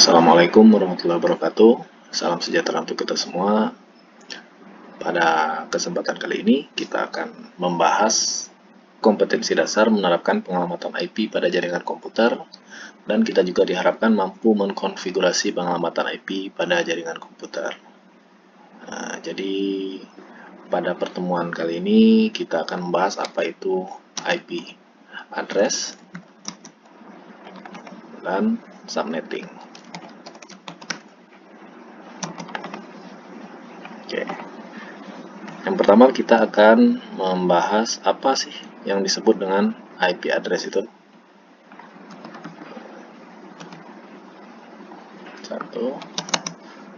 Assalamualaikum warahmatullahi wabarakatuh. Salam sejahtera untuk kita semua. Pada kesempatan kali ini kita akan membahas kompetensi dasar menerapkan pengamatan IP pada jaringan komputer, dan kita juga diharapkan mampu mengkonfigurasi pengamatan IP pada jaringan komputer. Jadi pada pertemuan kali ini kita akan membahas apa itu IP address dan subnetting. Oke. Yang pertama kita akan membahas apa sih yang disebut dengan IP address itu. Satu,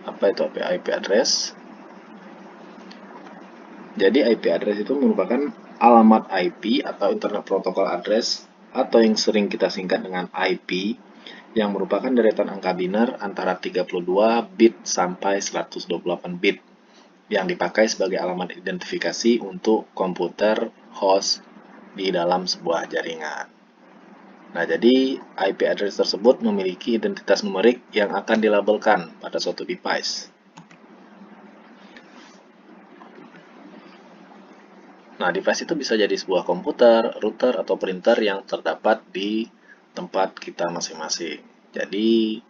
apa itu IP address? Jadi IP address itu merupakan alamat IP atau Internet Protocol Address, atau yang sering kita singkat dengan IP, yang merupakan deretan angka biner antara 32 bit sampai 128 bit yang dipakai sebagai alamat identifikasi untuk komputer host di dalam sebuah jaringan. Nah, jadi IP address tersebut memiliki identitas numerik yang akan dilabelkan pada suatu device. Nah, device itu bisa jadi sebuah komputer, router, atau printer yang terdapat di tempat kita masing-masing. Jadi,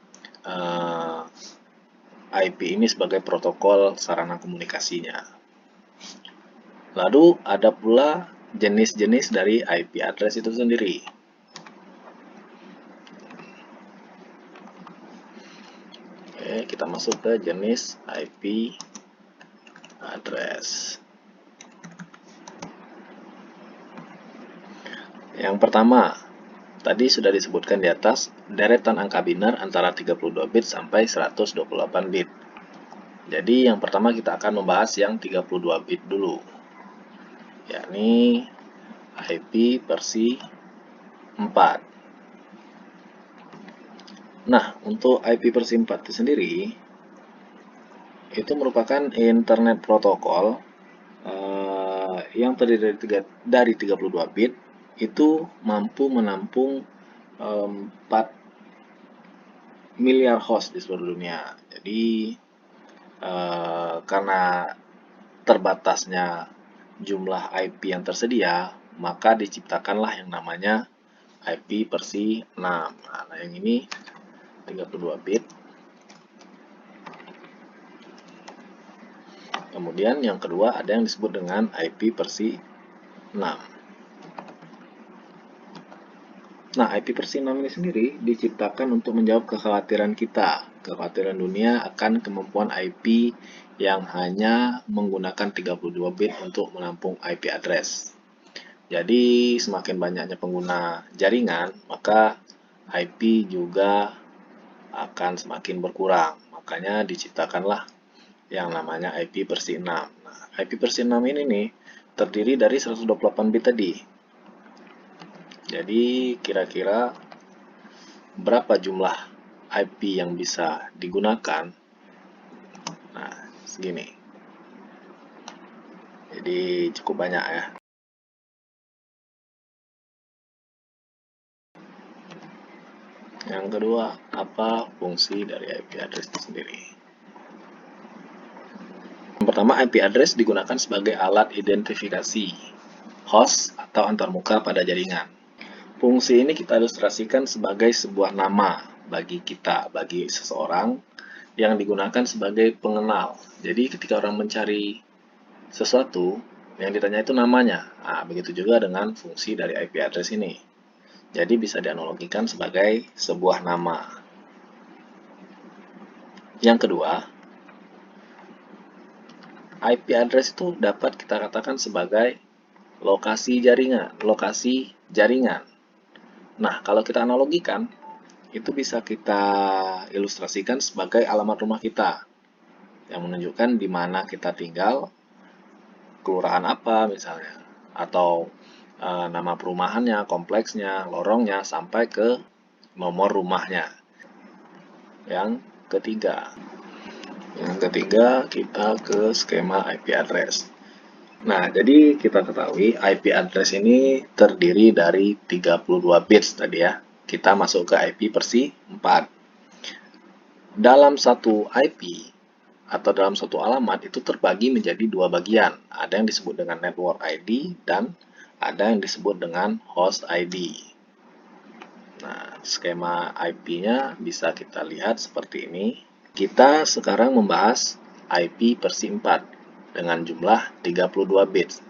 IP ini sebagai protokol sarana komunikasinya. Lalu ada pula jenis-jenis dari IP address itu sendiri. Oke, kita masuk ke jenis IP address. Yang pertama, tadi sudah disebutkan di atas, deretan angka biner antara 32 bit sampai 128 bit. Jadi yang pertama kita akan membahas yang 32 bit dulu, yakni IP versi 4. Nah, untuk IP versi 4 itu sendiri, itu merupakan internet protokol yang terdiri dari 32 bit, itu mampu menampung 4 miliar host di seluruh dunia. Jadi karena terbatasnya jumlah IP yang tersedia, maka diciptakanlah yang namanya IP versi 6. Nah, yang ini 32 bit. Kemudian yang kedua ada yang disebut dengan IP versi 6. Nah, IP versi 6 ini sendiri diciptakan untuk menjawab kekhawatiran kita, kekhawatiran dunia akan kemampuan IP yang hanya menggunakan 32 bit untuk menampung IP address. Jadi, semakin banyaknya pengguna jaringan, maka IP juga akan semakin berkurang. Makanya diciptakanlah yang namanya IP versi 6. Nah, IP versi 6 ini nih terdiri dari 128 bit tadi. Jadi kira-kira berapa jumlah IP yang bisa digunakan? Nah, segini. Jadi cukup banyak ya. Yang kedua, apa fungsi dari IP address itu sendiri? Yang pertama, IP address digunakan sebagai alat identifikasi host atau antarmuka pada jaringan. Fungsi ini kita ilustrasikan sebagai sebuah nama bagi kita, bagi seseorang yang digunakan sebagai pengenal. Jadi ketika orang mencari sesuatu, yang ditanya itu namanya. Nah, begitu juga dengan fungsi dari IP address ini. Jadi bisa dianalogikan sebagai sebuah nama. Yang kedua, IP address itu dapat kita katakan sebagai lokasi jaringan. Nah, kalau kita analogikan, itu bisa kita ilustrasikan sebagai alamat rumah kita yang menunjukkan di mana kita tinggal, kelurahan apa misalnya, atau nama perumahannya, kompleksnya, lorongnya, sampai ke nomor rumahnya. Yang ketiga kita ke skema IP address. Nah, jadi kita ketahui IP address ini terdiri dari 32 bits tadi ya. Kita masuk ke IP versi 4. dalam satu IP atau dalam satu alamat itu terbagi menjadi dua bagian. Ada yang disebut dengan network ID dan ada yang disebut dengan host ID. Nah, skema IP-nya bisa kita lihat seperti ini. Kita sekarang membahas IP versi 4 dengan jumlah 32 bits.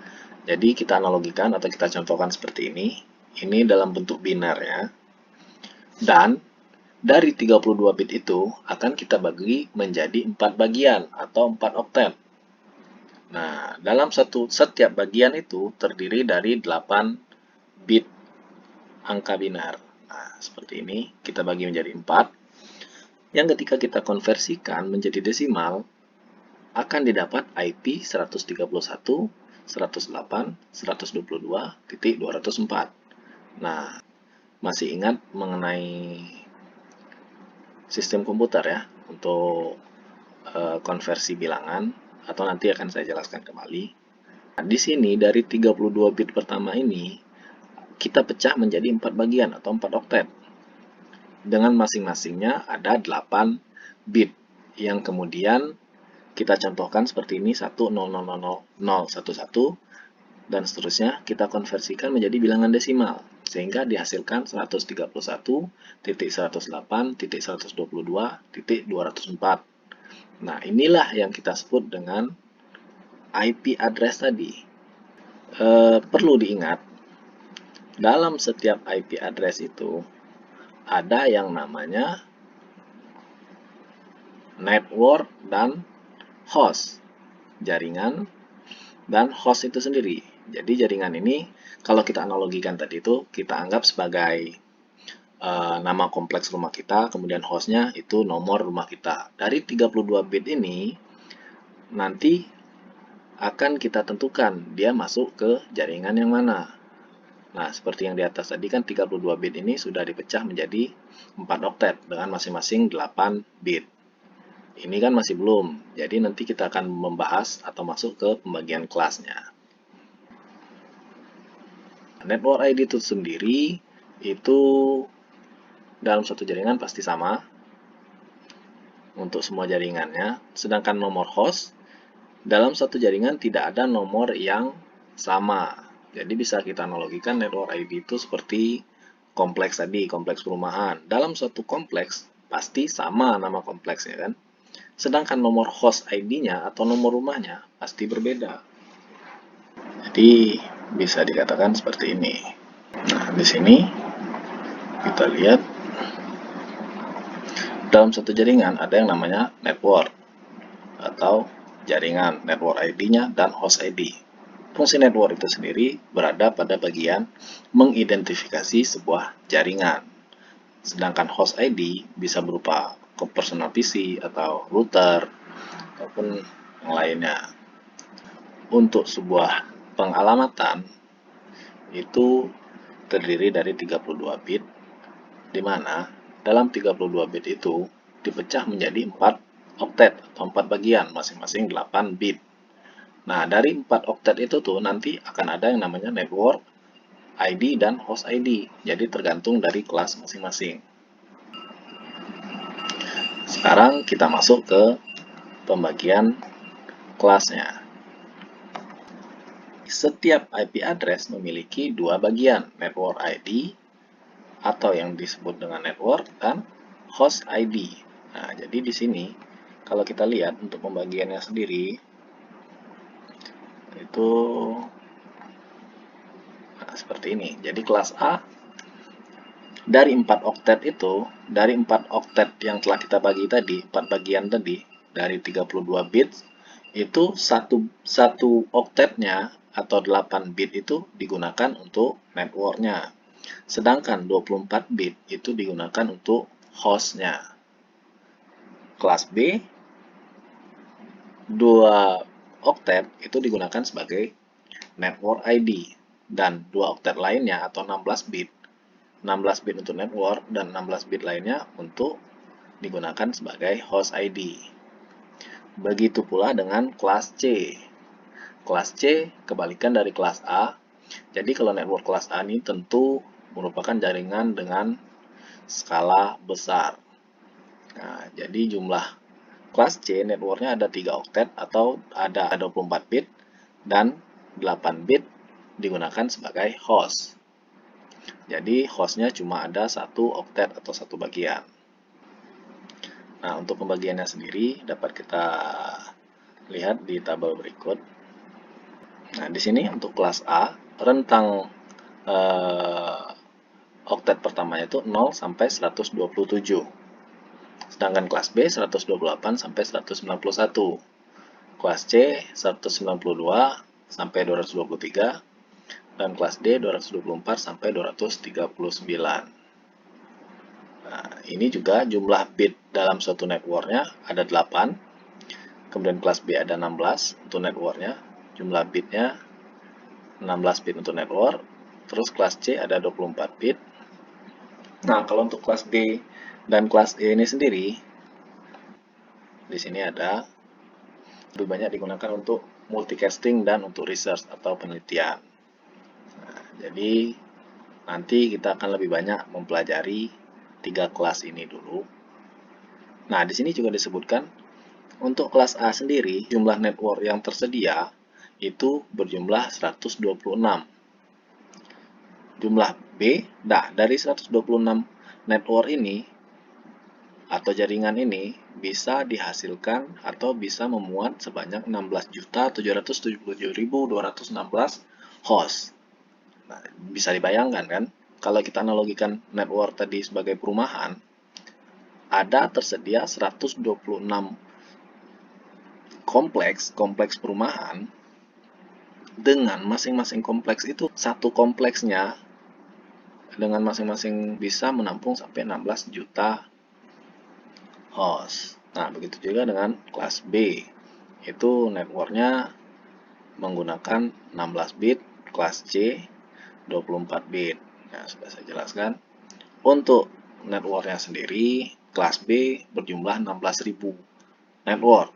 Jadi kita analogikan atau kita contohkan seperti ini. Ini dalam bentuk biner ya. Dan dari 32 bit itu akan kita bagi menjadi 4 bagian atau 4 oktet. Nah, dalam setiap bagian itu terdiri dari 8 bit angka biner. Nah, seperti ini kita bagi menjadi 4. Yang ketika kita konversikan menjadi desimal akan didapat IP 131.108.122.204. Nah, masih ingat mengenai sistem komputer ya untuk konversi bilangan, atau nanti akan saya jelaskan kembali. Nah, di sini dari 32 bit pertama ini kita pecah menjadi 4 bagian atau 4 oktet. Dengan masing-masingnya ada 8 bit yang kemudian kita contohkan seperti ini 1000011 dan seterusnya kita konversikan menjadi bilangan desimal sehingga dihasilkan 131.108.122.204. Nah, inilah yang kita sebut dengan IP address tadi. Perlu diingat, dalam setiap IP address itu ada yang namanya network dan host, jaringan dan host itu sendiri. Jadi jaringan ini kalau kita analogikan tadi itu kita anggap sebagai nama kompleks rumah kita, kemudian hostnya itu nomor rumah kita. Dari 32 bit ini nanti akan kita tentukan dia masuk ke jaringan yang mana. Nah, seperti yang di atas tadi kan 32 bit ini sudah dipecah menjadi 4 oktet dengan masing-masing 8 bit. Ini kan masih belum, jadi nanti kita akan membahas atau masuk ke pembagian kelasnya. Network ID itu sendiri itu dalam satu jaringan pasti sama untuk semua jaringannya, sedangkan nomor host dalam satu jaringan tidak ada nomor yang sama. Jadi bisa kita analogikan network ID itu seperti kompleks tadi, kompleks perumahan. Dalam suatu kompleks pasti sama nama kompleksnya kan. Sedangkan nomor host ID-nya atau nomor rumahnya pasti berbeda. Jadi bisa dikatakan seperti ini. Nah, di sini kita lihat dalam satu jaringan ada yang namanya network atau jaringan, network ID-nya dan host ID. Fungsi network itu sendiri berada pada bagian mengidentifikasi sebuah jaringan. Sedangkan host ID bisa berupa personal PC atau router ataupun yang lainnya. Untuk sebuah pengalamatan itu terdiri dari 32 bit, di mana dalam 32 bit itu dipecah menjadi 4 oktet atau 4 bagian, masing-masing 8 bit. Nah, dari 4 oktet itu tuh nanti akan ada yang namanya network ID dan host ID. Jadi tergantung dari kelas masing-masing. Sekarang kita masuk ke pembagian kelasnya. Setiap IP address memiliki dua bagian, network ID atau yang disebut dengan network dan host ID. Nah, jadi di sini kalau kita lihat untuk pembagiannya sendiri itu seperti ini. Jadi kelas A dari 4 oktet itu, dari 4 oktet yang telah kita bagi tadi, 4 bagian tadi, dari 32 bit, itu satu oktetnya atau 8 bit itu digunakan untuk networknya. Sedangkan 24 bit itu digunakan untuk hostnya. Kelas B, 2 oktet itu digunakan sebagai network ID. Dan 2 oktet lainnya atau 16 bit 16 bit untuk network dan 16 bit lainnya untuk digunakan sebagai host ID. Begitu pula dengan kelas C. Kelas C kebalikan dari kelas A. Jadi kalau network kelas A ini tentu merupakan jaringan dengan skala besar. Nah, jadi jumlah kelas C networknya ada 3 oktet atau ada 24 bit dan 8 bit digunakan sebagai host. Jadi hostnya cuma ada 1 oktet atau 1 bagian. Nah, untuk pembagiannya sendiri dapat kita lihat di tabel berikut. Nah, di sini untuk kelas A, rentang oktet pertamanya itu 0 sampai 127. Sedangkan kelas B 128 sampai 191. Kelas C 192 sampai 223 dan kelas D 224 sampai 239. Nah, ini juga jumlah bit dalam suatu networknya ada 8. Kemudian kelas B ada 16 untuk networknya. Jumlah bitnya 16 bit untuk network. Terus kelas C ada 24 bit. Nah, kalau untuk kelas B dan kelas E ini sendiri, di sini ada lebih banyak digunakan untuk multicasting dan untuk research atau penelitian. Nah, jadi nanti kita akan lebih banyak mempelajari 3 kelas ini dulu. Nah, di sini juga disebutkan untuk kelas A sendiri, jumlah network yang tersedia itu berjumlah 126. Jumlah B, nah dari 126 network ini atau jaringan ini bisa dihasilkan atau bisa memuat sebanyak 16.777.216 host. Nah, bisa dibayangkan kan, kalau kita analogikan network tadi sebagai perumahan, ada tersedia 126 kompleks perumahan dengan masing-masing kompleks itu satu kompleksnya dengan masing-masing bisa menampung sampai 16 juta host. Nah, begitu juga dengan kelas B. Itu networknya menggunakan 16 bit, kelas C 24 bit. Nah, sudah saya jelaskan. Untuk networknya sendiri, kelas B berjumlah 16.000 network.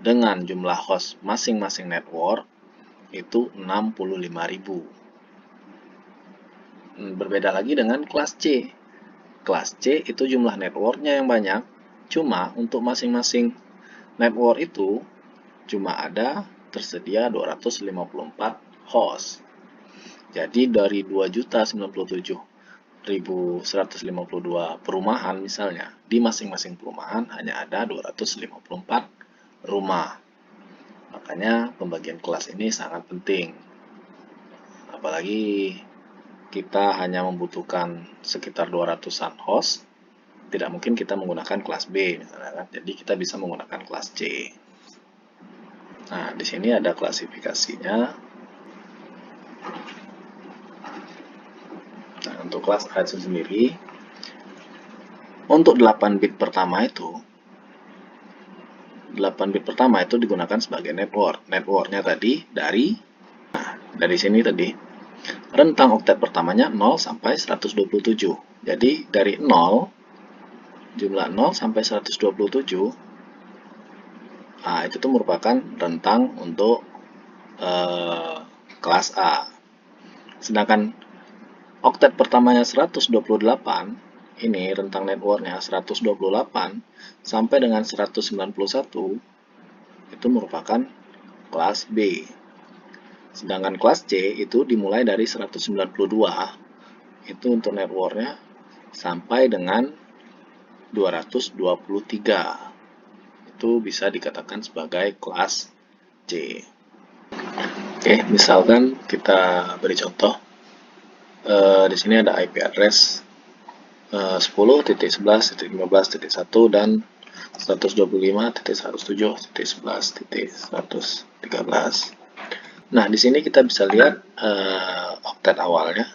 Dengan jumlah host masing-masing network itu 65.000. Berbeda lagi dengan kelas C. Kelas C itu jumlah networknya yang banyak, cuma untuk masing-masing network itu cuma ada tersedia 254 host. Jadi dari 2.097.152 perumahan misalnya, di masing-masing perumahan hanya ada 254 rumah. Makanya pembagian kelas ini sangat penting. Apalagi kita hanya membutuhkan sekitar 200-an host, tidak mungkin kita menggunakan kelas B misalnya kan. Jadi kita bisa menggunakan kelas C. Nah, di sini ada klasifikasinya. Nah, untuk kelas A itu sendiri, untuk 8 bit pertama itu 8 bit pertama itu digunakan sebagai network. Networknya tadi dari sini tadi rentang oktet pertamanya 0 sampai 127. Jadi dari 0 jumlah 0 sampai 127, nah itu tuh merupakan rentang untuk kelas A. Sedangkan oktet pertamanya 128, ini rentang networknya 128 sampai dengan 191, itu merupakan kelas B. Sedangkan kelas C itu dimulai dari 192, itu untuk networknya sampai dengan 223. Itu bisa dikatakan sebagai kelas C. Oke, misalkan kita beri contoh. Di sini ada IP address 10.11.15.1 dan 125.107.11.113. Nah, di sini kita bisa lihat oktet awalnya,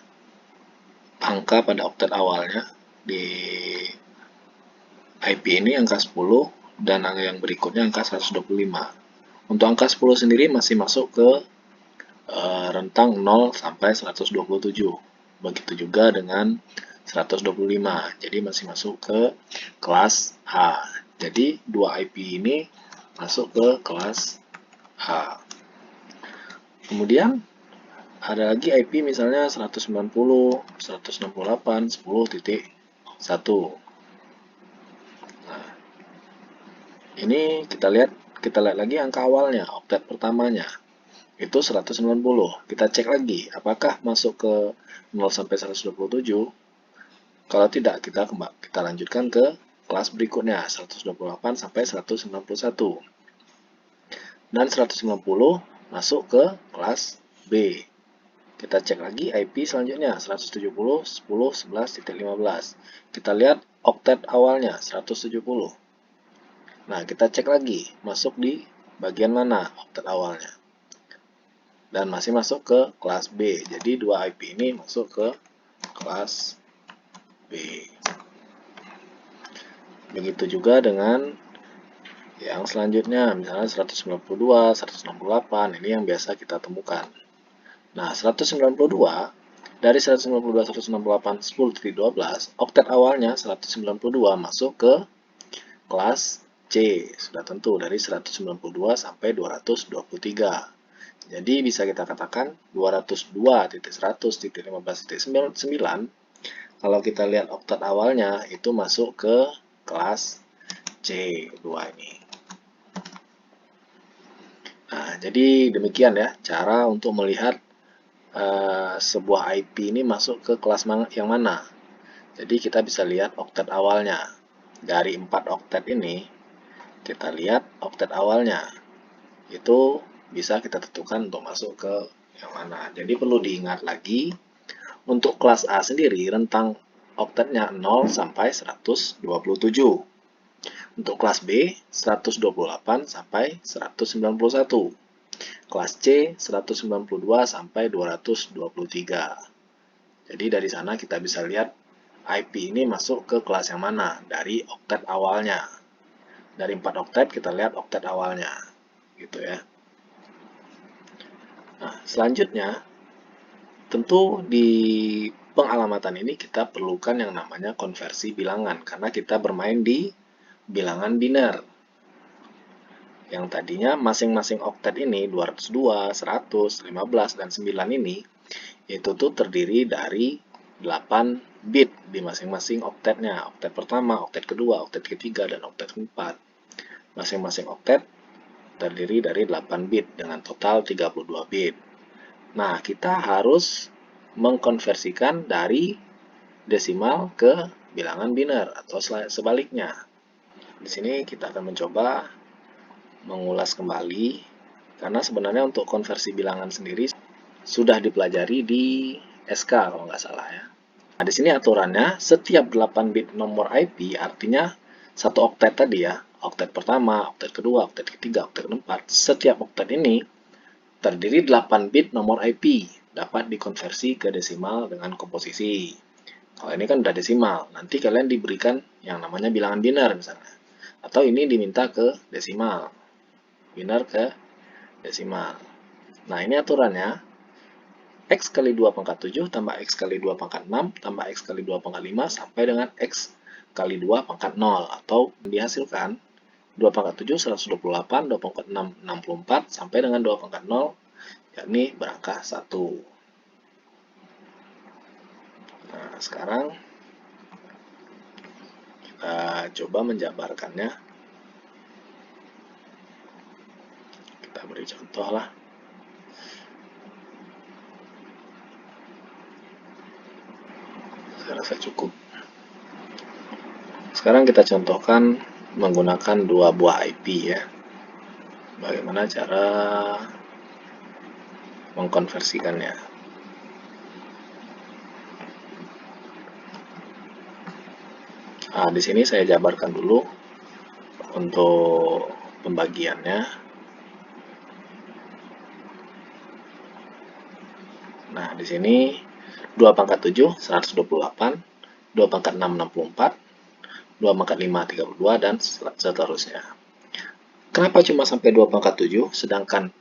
angka pada oktet awalnya di IP ini angka 10 dan angka yang berikutnya angka 125. Untuk angka 10 sendiri masih masuk ke rentang 0 sampai 127. Begitu juga dengan 125. Jadi masih masuk ke kelas A. Jadi dua IP ini masuk ke kelas A. Kemudian ada lagi IP misalnya 190, 168, 10.1. Nah, Ini kita lihat lagi angka awalnya, oktet pertamanya itu 190. Kita cek lagi apakah masuk ke 0 sampai 127. Kalau tidak, kita lanjutkan ke kelas berikutnya 128 sampai 191. Dan 190 masuk ke kelas B. Kita cek lagi IP selanjutnya 170.10.11.15. Kita lihat oktet awalnya 170. Nah, kita cek lagi masuk di bagian mana oktet awalnya. Dan masih masuk ke kelas B. Jadi dua IP ini masuk ke kelas B. Begitu juga dengan yang selanjutnya, misalnya 192, 168, ini yang biasa kita temukan. Nah, 192, dari 192, 168, 10.12, oktet awalnya 192 masuk ke kelas C. Sudah tentu dari 192 sampai 223. Jadi bisa kita katakan 202.100.15.9 kalau kita lihat oktet awalnya itu masuk ke kelas C2 ini. Nah, jadi demikian ya cara untuk melihat sebuah IP ini masuk ke kelas yang mana. Jadi kita bisa lihat oktet awalnya. Dari 4 oktet ini, kita lihat oktet awalnya. Itu bisa kita tentukan untuk masuk ke yang mana. Jadi perlu diingat lagi, untuk kelas A sendiri rentang oktetnya 0 sampai 127. Untuk kelas B 128 sampai 191. Kelas C 192 sampai 223. Jadi dari sana kita bisa lihat IP ini masuk ke kelas yang mana dari oktet awalnya. Dari 4 oktet kita lihat oktet awalnya. Gitu ya. Nah, selanjutnya tentu di pengalamatan ini kita perlukan yang namanya konversi bilangan karena kita bermain di bilangan biner. Yang tadinya masing-masing oktet ini 202, 100, 15, dan 9 ini itu tuh terdiri dari 8 bit di masing-masing oktetnya. Oktet pertama, oktet kedua, oktet ketiga, dan oktet keempat. Masing-masing oktet terdiri dari 8 bit dengan total 32 bit. Nah, kita harus mengkonversikan dari desimal ke bilangan biner atau sebaliknya. Di sini kita akan mencoba mengulas kembali karena sebenarnya untuk konversi bilangan sendiri sudah dipelajari di SK kalau nggak salah ya. Nah, di sini aturannya setiap 8 bit nomor IP artinya satu oktet tadi ya. Oktet pertama, oktet kedua, oktet ketiga, oktet keempat. Setiap oktet ini terdiri 8 bit nomor IP dapat dikonversi ke desimal dengan komposisi. Kalau ini kan udah desimal, nanti kalian diberikan yang namanya bilangan biner misalnya. Atau ini diminta ke desimal. Biner ke desimal. Nah, ini aturannya. X kali 2 pangkat 7 tambah X kali 2 pangkat 6 tambah X kali 2 pangkat 5 sampai dengan X kali 2 pangkat 0. Atau dihasilkan 2 pangkat 7 128, 2 pangkat 6 64 sampai dengan 2 pangkat 0 yakni berangka 1. Nah, sekarang kita coba menjabarkannya. Kita beri contoh lah. Saya rasa cukup. Sekarang kita contohkan menggunakan dua buah IP ya. Bagaimana cara mengkonversikannya. Nah, di sini saya jabarkan dulu untuk pembagiannya. Nah, di sini 2 pangkat 7 128, 2 pangkat 6 64, 2 pangkat 5 32 dan seterusnya. Kenapa cuma sampai 2 pangkat 7 sedangkan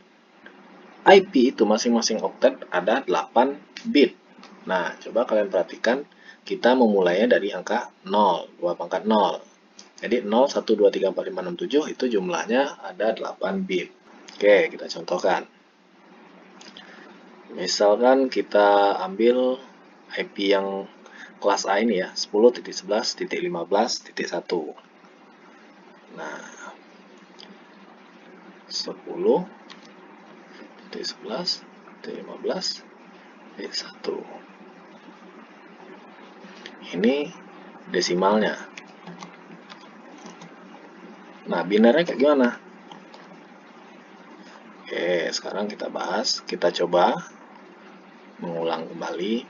IP itu masing-masing oktet ada 8 bit. Nah, coba kalian perhatikan kita memulainya dari angka 0, 2 pangkat 0. Jadi 0, 1, 2, 3, 4, 5, 6, 7 itu jumlahnya ada 8 bit. Oke, kita contohkan. Misalkan kita ambil IP yang kelas A ini ya, 10.11.15.1. Nah, 10, titik 11, titik 15, titik 1. Ini desimalnya. Nah, binernya kayak gimana? Oke, sekarang kita bahas, kita coba mengulang kembali.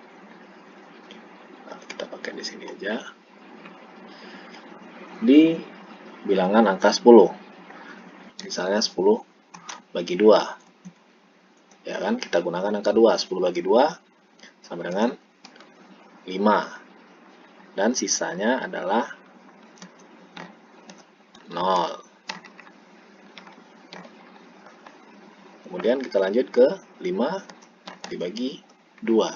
Nah, kita pakai di sini aja. Di bilangan angka 10. Misalnya 10 bagi 2. Ya kan, kita gunakan angka 2. 10 bagi 2 sama dengan 5. Dan sisanya adalah 0. Kemudian kita lanjut ke 5 dibagi 2.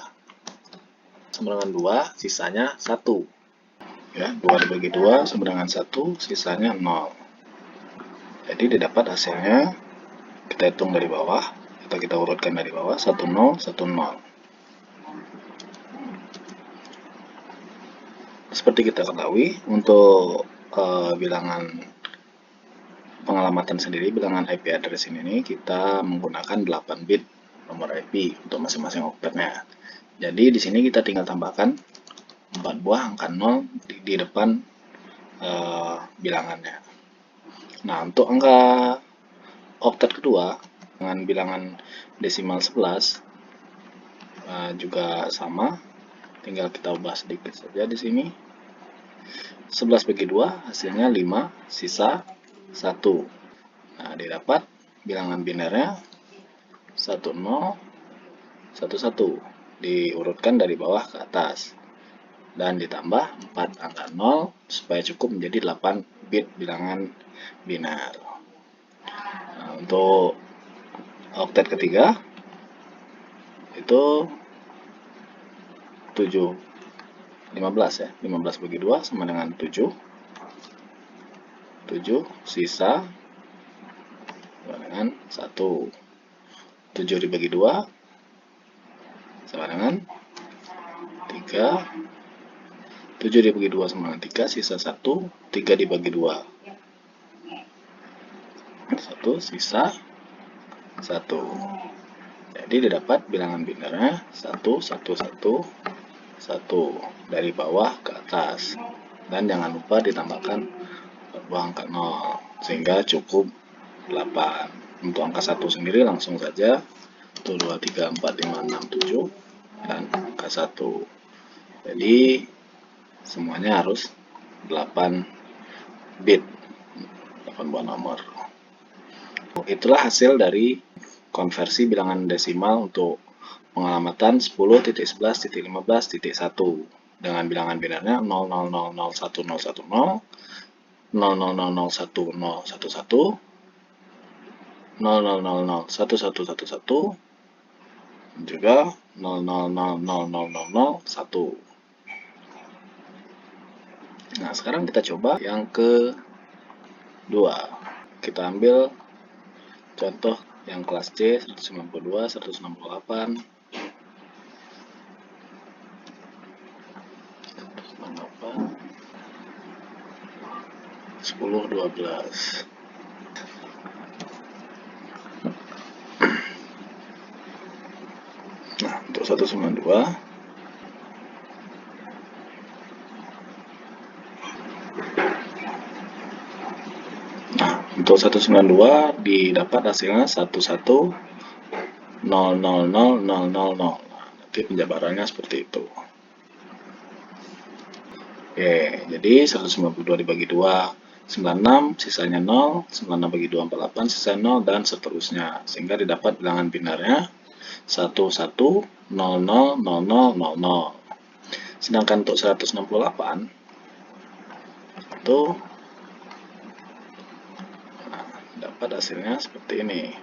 Sama dengan 2, sisanya 1. Ya, 2 dibagi 2 sama dengan 1, sisanya 0. Jadi didapat hasilnya, kita hitung dari bawah, atau kita urutkan dari bawah, 1, 0, 1, 0. Seperti kita ketahui, untuk bilangan pengalamatan sendiri, bilangan IP address ini kita menggunakan 8 bit nomor IP untuk masing-masing oktetnya. Jadi di sini kita tinggal tambahkan 4 buah angka 0 di depan bilangannya. Nah, untuk angka oktet kedua dengan bilangan desimal 11 juga sama, tinggal kita ubah sedikit saja di sini. 11 bagi 2 hasilnya 5, sisa 1. Nah, didapat bilangan binernya 10, 11, diurutkan dari bawah ke atas dan ditambah 4 angka 0 supaya cukup menjadi 8 bit bilangan biner. Nah, untuk oktet ketiga itu 7, 15 ya, 15 bagi 2 sama dengan 7, 7 sisa sama dengan 1. 7 dibagi 2 sama dengan 3. 7 dibagi 2 sama dengan 3, sisa 1. 3 dibagi 2 1, sisa 1. Jadi didapat bilangan binernya 1, 1, 1, 1 dari bawah ke atas. Dan jangan lupa ditambahkan buah angka 0 sehingga cukup 8. Untuk angka 1 sendiri langsung saja 1, 2, 3, 4, 5, 6, 7 dan angka 1. Jadi semuanya harus 8 bit, 8 buah nomor. Itulah hasil dari konversi bilangan desimal untuk pengalamatan 10.11.15.1 dengan bilangan binernya 00001010, 00001011, 00001111, juga 00000001. Nah, sekarang kita coba yang kedua. Kita ambil contoh yang kelas C 192, 168, 10, 12. Nah, untuk 192 untuk 192 didapat hasilnya 11000000. Nah, nanti penjabarannya seperti itu. Oke, jadi 192 dibagi 2 96, sisanya 0, 96 bagi 2 48, sisa 0, dan seterusnya. Sehingga didapat bilangan binarnya 11000000. Sedangkan untuk 168 itu dapat hasilnya seperti ini.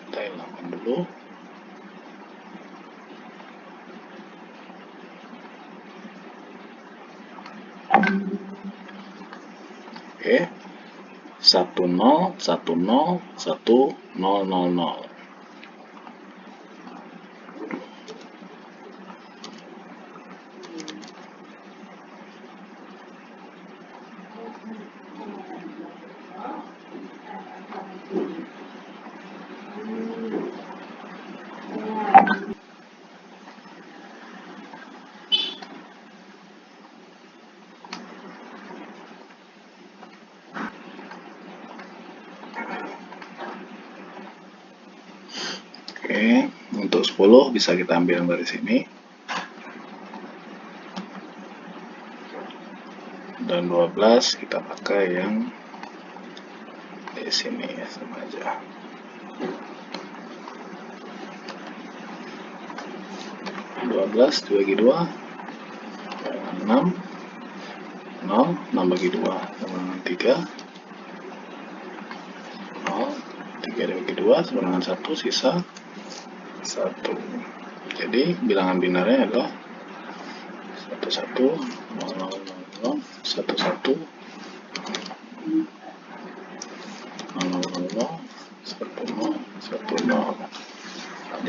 Kita hilangkan dulu. Oke, 10101000. 10 bisa kita ambil yang dari sini. Dan 12 kita pakai yang di sini ya, sama aja. Dibagi 2 6, 0, 6 bagi 2 sama dengan 3, 0, 3 dibagi 2 sama dengan 1, sisa 1. Jadi bilangan binarnya adalah 11, 0, 0, 0, 11, 0, 0, 10, 10.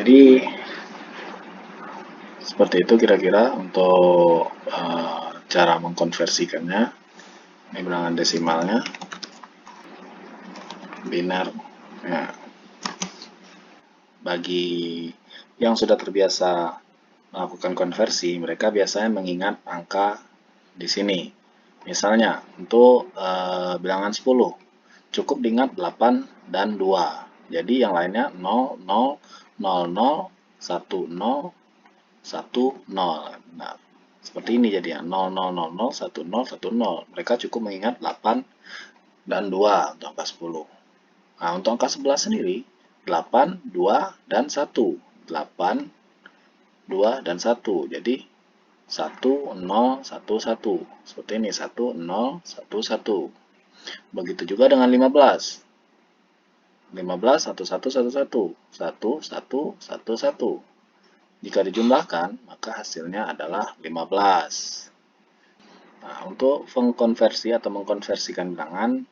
Jadi seperti itu kira-kira untuk cara mengkonversikannya. Ini bilangan desimalnya, binar. Nah, bagi yang sudah terbiasa melakukan konversi, mereka biasanya mengingat angka di sini. Misalnya untuk bilangan 10 cukup diingat 8 dan 2. Jadi yang lainnya 0, 0, 0, 0, 1, 0, 1, 0. Nah, seperti ini jadinya 0, 0, 0, 0, 1, 0, 1, 0. Mereka cukup mengingat 8 dan 2 untuk angka 10. Nah, untuk angka 11 sendiri 8, 2, dan 1. 8, 2, dan 1. Jadi 1, 0, 1, 1. Seperti ini 1, 0, 1, 1. Begitu juga dengan 15. 15, 1, 1, 1, 1. 1, 1, 1, 1. Jika dijumlahkan, maka hasilnya adalah 15. Nah, untuk mengkonversi atau mengkonversikan bilangan,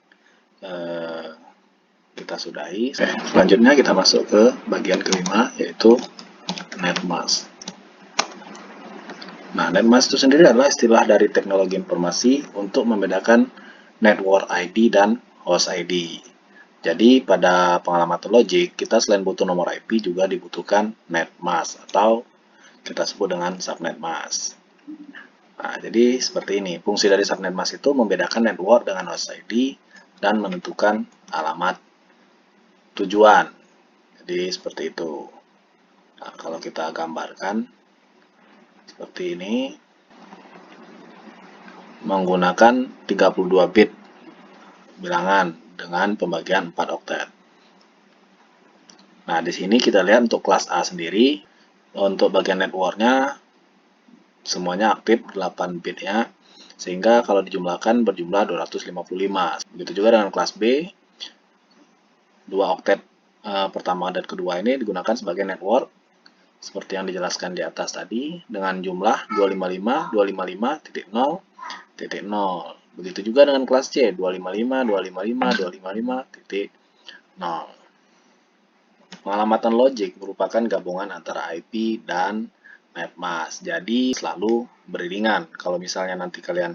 kita sudahi. Selanjutnya kita masuk ke bagian kelima, yaitu net mask. Nah, net mask itu sendiri adalah istilah dari teknologi informasi untuk membedakan network ID dan host ID. Jadi pada pengamatan logik, kita selain butuh nomor IP juga dibutuhkan net mask atau kita sebut dengan subnet mask. Nah, jadi seperti ini. Fungsi dari subnet mask itu membedakan network dengan host ID dan menentukan alamat tujuan. Jadi seperti itu. Nah, kalau kita gambarkan seperti ini, menggunakan 32 bit bilangan dengan pembagian 4 oktet. Nah, di sini kita lihat untuk kelas A sendiri, untuk bagian networknya semuanya aktif 8 bitnya, sehingga kalau dijumlahkan berjumlah 255. Begitu juga dengan kelas B, 2 oktet pertama dan kedua ini digunakan sebagai network seperti yang dijelaskan di atas tadi dengan jumlah 255, 255.0.0. Begitu juga dengan kelas C 255, 255, 255.0. Pengalamatan logik merupakan gabungan antara IP dan net mask. Jadi selalu beriringan. Kalau misalnya nanti kalian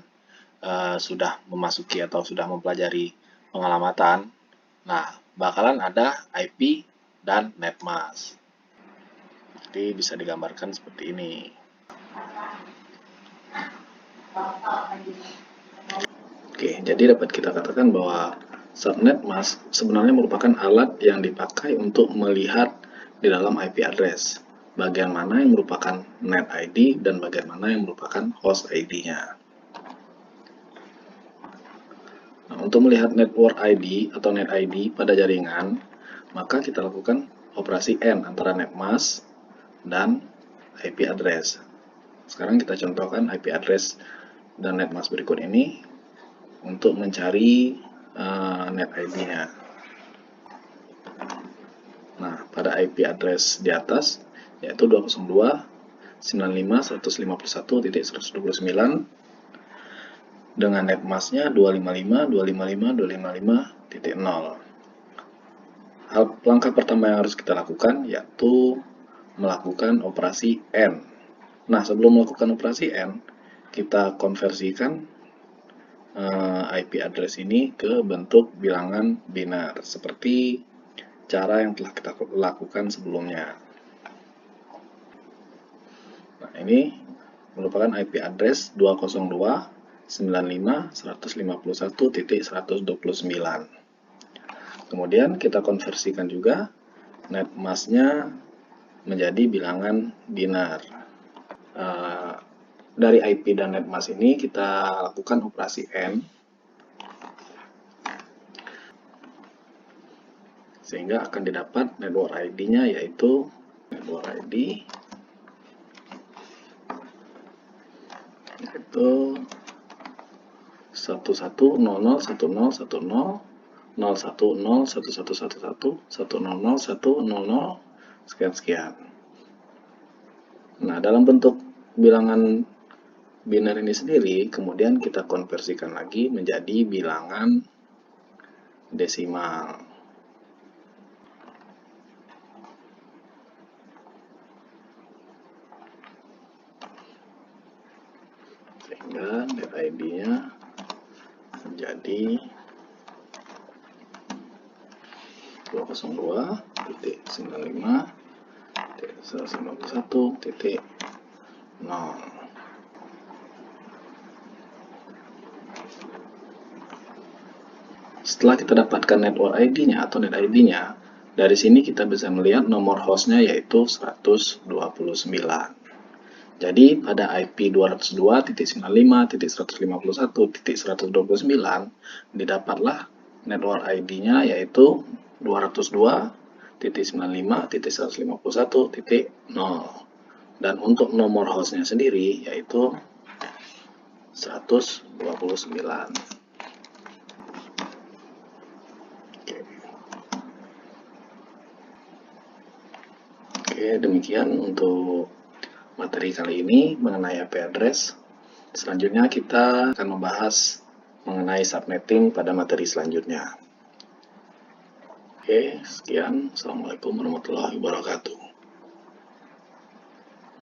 sudah memasuki atau sudah mempelajari pengalamatan, nah bakalan ada IP dan net mask. Jadi bisa digambarkan seperti ini. Oke, jadi dapat kita katakan bahwa subnet mask sebenarnya merupakan alat yang dipakai untuk melihat di dalam IP address bagian mana yang merupakan net ID dan bagian mana yang merupakan host ID-nya. Nah, untuk melihat network ID atau net ID pada jaringan, maka kita lakukan operasi AND antara net mask dan IP address. Sekarang kita contohkan IP address dan net mask berikut ini untuk mencari net ID-nya. Nah, pada IP address di atas yaitu 202.151.129 dengan net mask-nya 255.255.255.0. Langkah pertama yang harus kita lakukan yaitu melakukan operasi AND. Nah, sebelum melakukan operasi AND, kita konversikan IP address ini ke bentuk bilangan binar seperti cara yang telah kita lakukan sebelumnya. Nah, ini merupakan IP address 202.195.151.129. Kemudian kita konversikan juga net mask-nya menjadi bilangan biner. Dari IP dan netmask ini kita lakukan operasi AND sehingga akan didapat network ID-nya, yaitu network ID yaitu 111010101111111100 sekian. Nah, dalam bentuk bilangan biner ini sendiri kemudian kita konversikan lagi menjadi bilangan desimal. Sehingga net ID-nya menjadi 202.95.191.0. Setelah kita dapatkan network ID-nya atau net ID-nya, dari sini kita bisa melihat nomor hostnya yaitu 129. Jadi pada IP 202.95.151.129 didapatlah network ID-nya yaitu 202.95.151.0. Dan untuk nomor hostnya sendiri yaitu 129. Oke, demikian untuk materi kali ini mengenai IP address. Selanjutnya kita akan membahas mengenai subnetting pada materi selanjutnya. Oke, sekian. Assalamualaikum warahmatullahi wabarakatuh.